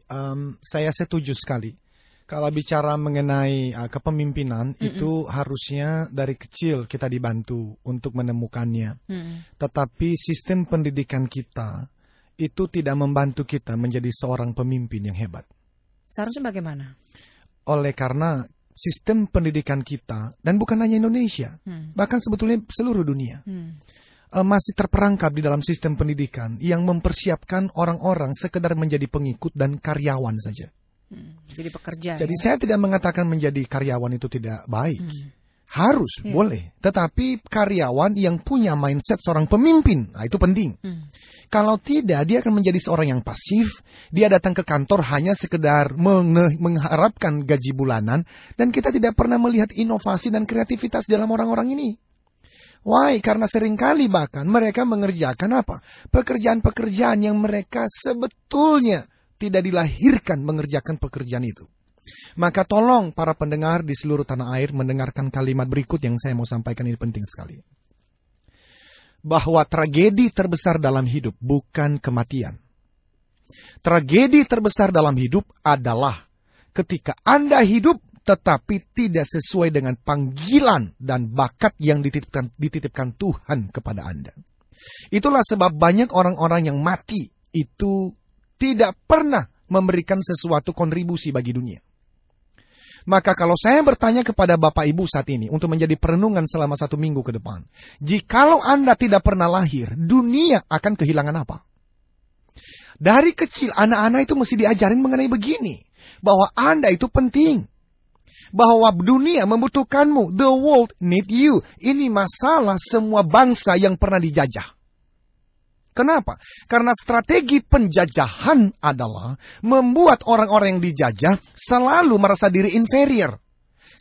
Saya setuju sekali. Kalau bicara mengenai kepemimpinan, itu harusnya dari kecil kita dibantu untuk menemukannya. Tetapi sistem pendidikan kita itu tidak membantu kita menjadi seorang pemimpin yang hebat. Seharusnya bagaimana? Oleh karena sistem pendidikan kita, dan bukan hanya Indonesia, bahkan sebetulnya seluruh dunia, masih terperangkap di dalam sistem pendidikan yang mempersiapkan orang-orang sekedar menjadi pengikut dan karyawan saja. Jadi pekerja. Jadi saya tidak mengatakan menjadi karyawan itu tidak baik. Harus, boleh. Tetapi karyawan yang punya mindset seorang pemimpin, nah itu penting. Kalau tidak, dia akan menjadi seorang yang pasif. Dia datang ke kantor hanya sekedar mengharapkan gaji bulanan. Dan kita tidak pernah melihat inovasi dan kreativitas dalam orang-orang ini. Why? Karena seringkali bahkan mereka mengerjakan apa? Pekerjaan-pekerjaan yang mereka sebetulnya tidak dilahirkan mengerjakan pekerjaan itu. Maka tolong para pendengar di seluruh tanah air mendengarkan kalimat berikut yang saya mau sampaikan, ini penting sekali. Bahwa tragedi terbesar dalam hidup bukan kematian. Tragedi terbesar dalam hidup adalah ketika Anda hidup tetapi tidak sesuai dengan panggilan dan bakat yang dititipkan Tuhan kepada Anda. Itulah sebab banyak orang-orang yang mati itu tidak pernah memberikan sesuatu kontribusi bagi dunia. Maka kalau saya bertanya kepada Bapak Ibu saat ini untuk menjadi perenungan selama 1 minggu ke depan. Jikalau Anda tidak pernah lahir, dunia akan kehilangan apa? Dari kecil anak-anak itu mesti diajarin mengenai begini. Bahwa Anda itu penting. Bahwa dunia membutuhkanmu. The world need you. Ini masalah semua bangsa yang pernah dijajah. Kenapa? Karena strategi penjajahan adalah membuat orang-orang yang dijajah selalu merasa diri inferior.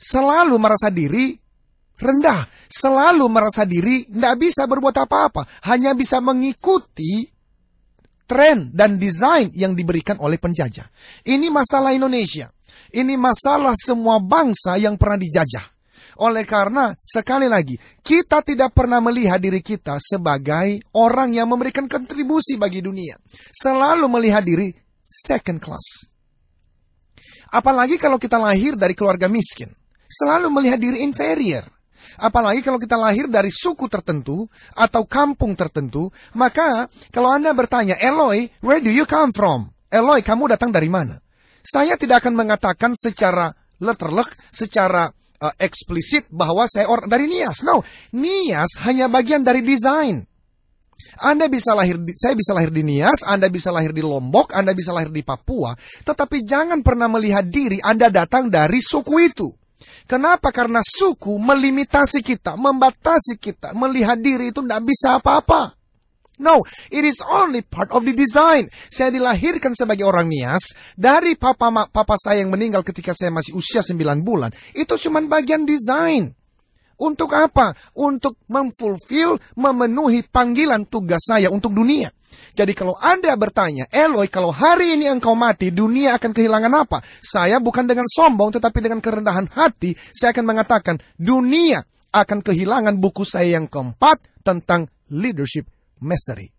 Selalu merasa diri rendah. Selalu merasa diri tidak bisa berbuat apa-apa. Hanya bisa mengikuti tren dan desain yang diberikan oleh penjajah. Ini masalah Indonesia. Ini masalah semua bangsa yang pernah dijajah. Oleh karena, sekali lagi, kita tidak pernah melihat diri kita sebagai orang yang memberikan kontribusi bagi dunia. Selalu melihat diri second class. Apalagi kalau kita lahir dari keluarga miskin. Selalu melihat diri inferior. Apalagi kalau kita lahir dari suku tertentu atau kampung tertentu. Maka, kalau Anda bertanya, Eloy, where do you come from? Eloy, kamu datang dari mana? Saya tidak akan mengatakan secara letterlek, secara eksplisit bahwa saya orang dari Nias. No, Nias hanya bagian dari desain. Anda bisa lahir, saya bisa lahir di Nias, Anda bisa lahir di Lombok, Anda bisa lahir di Papua, tetapi jangan pernah melihat diri Anda datang dari suku itu. Kenapa? Karena suku melimitasi kita, membatasi kita, melihat diri itu tidak bisa apa-apa. No, it is only part of the design. Saya dilahirkan sebagai orang Nias dari papa saya yang meninggal ketika saya masih usia 9 bulan. Itu cuma bagian desain. Untuk apa? Untuk memenuhi panggilan tugas saya untuk dunia. Jadi kalau Anda bertanya, Eloy, kalau hari ini engkau mati, dunia akan kehilangan apa? Saya bukan dengan sombong, tetapi dengan kerendahan hati, saya akan mengatakan, dunia akan kehilangan buku saya yang keempat tentang leadership mastery.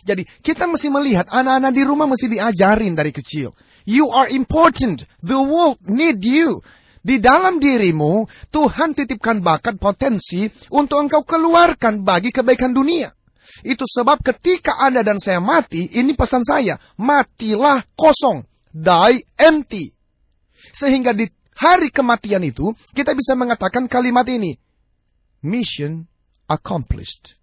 Jadi kita mesti melihat anak-anak di rumah mesti diajarin dari kecil. You are important. The world need you. Di dalam dirimu Tuhan titipkan bakat potensi untuk engkau keluarkan bagi kebaikan dunia. Itu sebab ketika Anda dan saya mati, ini pesan saya, matilah kosong, die empty. Sehingga di hari kematian itu, kita bisa mengatakan kalimat ini, mission accomplished.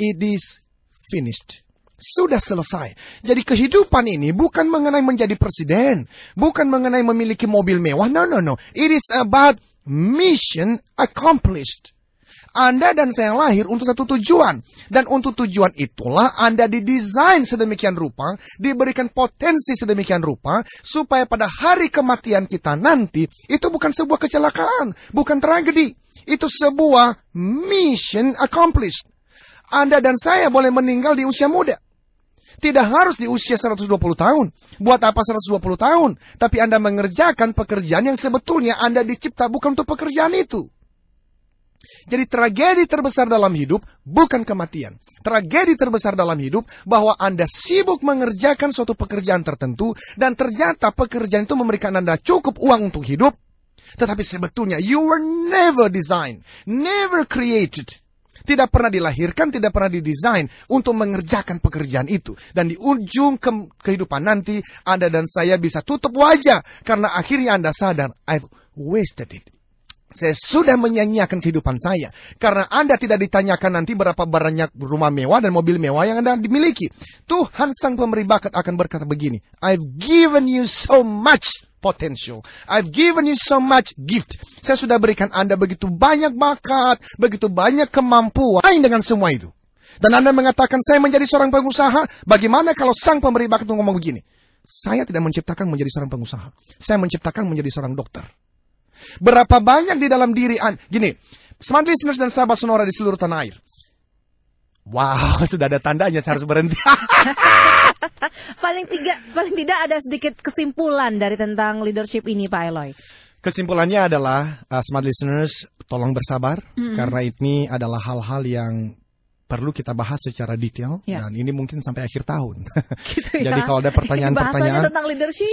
It is finished. Sudah selesai. Jadi kehidupan ini bukan mengenai menjadi presiden. Bukan mengenai memiliki mobil mewah. No. It is about mission accomplished. Anda dan saya lahir untuk satu tujuan. Dan untuk tujuan itulah Anda didesain sedemikian rupa, diberikan potensi sedemikian rupa, supaya pada hari kematian kita nanti, itu bukan sebuah kecelakaan, bukan tragedi. Itu sebuah mission accomplished. Anda dan saya boleh meninggal di usia muda. Tidak harus di usia 120 tahun. Buat apa 120 tahun? Tapi Anda mengerjakan pekerjaan yang sebetulnya Anda dicipta bukan untuk pekerjaan itu. Jadi tragedi terbesar dalam hidup bukan kematian. Tragedi terbesar dalam hidup bahwa Anda sibuk mengerjakan suatu pekerjaan tertentu dan ternyata pekerjaan itu memberikan Anda cukup uang untuk hidup. Tetapi sebetulnya you were never designed, never created. Tidak pernah dilahirkan, tidak pernah didesain untuk mengerjakan pekerjaan itu. Dan di ujung kehidupan nanti, Anda dan saya bisa tutup wajah. Karena akhirnya Anda sadar, I've wasted it. Saya sudah menyanyiakan kehidupan saya. Karena Anda tidak ditanyakan nanti berapa banyak rumah mewah dan mobil mewah yang Anda dimiliki. Tuhan Sang Pemberi Bakat akan berkata begini, I've given you so much potential. I've given you so much gift. Saya sudah berikan Anda begitu banyak bakat, begitu banyak kemampuan dengan semua itu. Dan Anda mengatakan, saya menjadi seorang pengusaha. Bagaimana kalau Sang Pemberi Bakat ngomong begini? Saya tidak menciptakan menjadi seorang pengusaha. Saya menciptakan menjadi seorang dokter. Berapa banyak di dalam diri Anda? Gini, smart listeners dan sahabat Sonora di seluruh tanah air. Wow, sudah ada tandanya, saya harus berhenti. Paling tidak ada sedikit kesimpulan dari tentang leadership ini, Pak Eloy. Kesimpulannya adalah, smart listeners, tolong bersabar. Karena ini adalah hal-hal yang perlu kita bahas secara detail. Dan ini mungkin sampai akhir tahun. Gitu ya? Jadi kalau ada pertanyaan-pertanyaan, tentang leadership,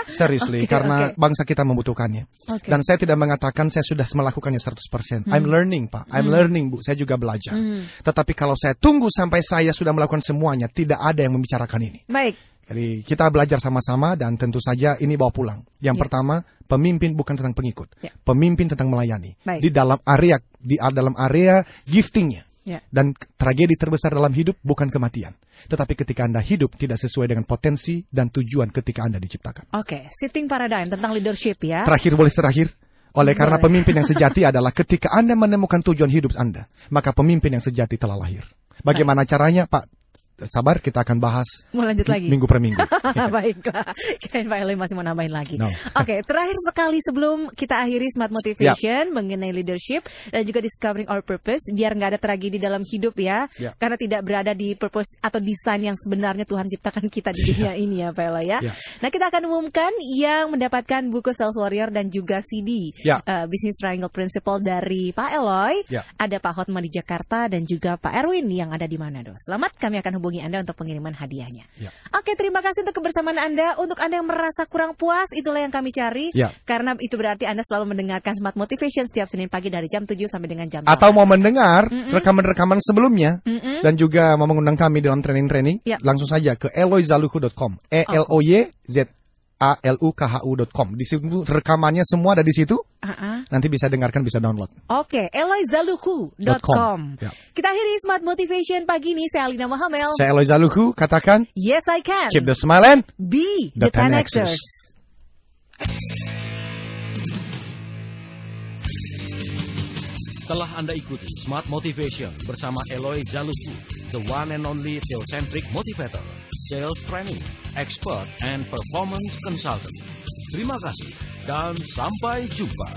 seriously, karena bangsa kita membutuhkannya. Dan saya tidak mengatakan saya sudah melakukannya 100%. I'm learning, Pak. I'm learning, Bu. Saya juga belajar. Tetapi kalau saya tunggu sampai saya sudah melakukan semuanya, tidak ada yang membicarakan ini. Baik. Jadi kita belajar sama-sama dan tentu saja ini bawa pulang. Yang pertama, pemimpin bukan tentang pengikut. Pemimpin tentang melayani. Di dalam area giftingnya. Dan tragedi terbesar dalam hidup bukan kematian. Tetapi ketika Anda hidup tidak sesuai dengan potensi dan tujuan ketika Anda diciptakan. Shifting paradigm tentang leadership ya. Terakhir. Karena pemimpin yang sejati adalah ketika Anda menemukan tujuan hidup Anda, maka pemimpin yang sejati telah lahir. Bagaimana caranya, Pak? Sabar, kita akan bahas minggu per minggu. Baiklah, kirain Pak Eloy masih mau nambahin lagi. Terakhir sekali sebelum kita akhiri Smart Motivation mengenai leadership dan juga discovering our purpose, biar nggak ada tragedi dalam hidup ya. Karena tidak berada di purpose atau desain yang sebenarnya Tuhan ciptakan kita di dunia ini ya Pak Eloy ya. Nah, kita akan umumkan yang mendapatkan buku Sales Warrior dan juga CD Business Triangle Principle dari Pak Eloy. Ada Pak Hotma di Jakarta dan juga Pak Erwin yang ada di Manado. Selamat, kami akan hubungi Anda untuk pengiriman hadiahnya. Terima kasih untuk kebersamaan Anda. Untuk Anda yang merasa kurang puas, itulah yang kami cari. Karena itu berarti Anda selalu mendengarkan Smart Motivation setiap Senin pagi dari jam 7 sampai dengan jam 8. Atau mau mendengar rekaman-rekaman sebelumnya dan juga mau mengundang kami dalam training-training, langsung saja ke eloyzaluku.com. ELOYZALUKHU.com. Di situ rekamannya semua ada di situ. Nanti bisa dengarkan, bisa download. eloyzaluku.com. Kita akhiri Smart Motivation pagi ini. Saya Alina Mohamel. Saya Eloy Zaluku. Katakan, yes I can. Keep the smile and be the 10Xers. Telah Anda ikuti Smart Motivation bersama Eloy Zaluku, the one and only theocentric motivator, sales training, expert, and performance consultant. Terima kasih dan sampai jumpa.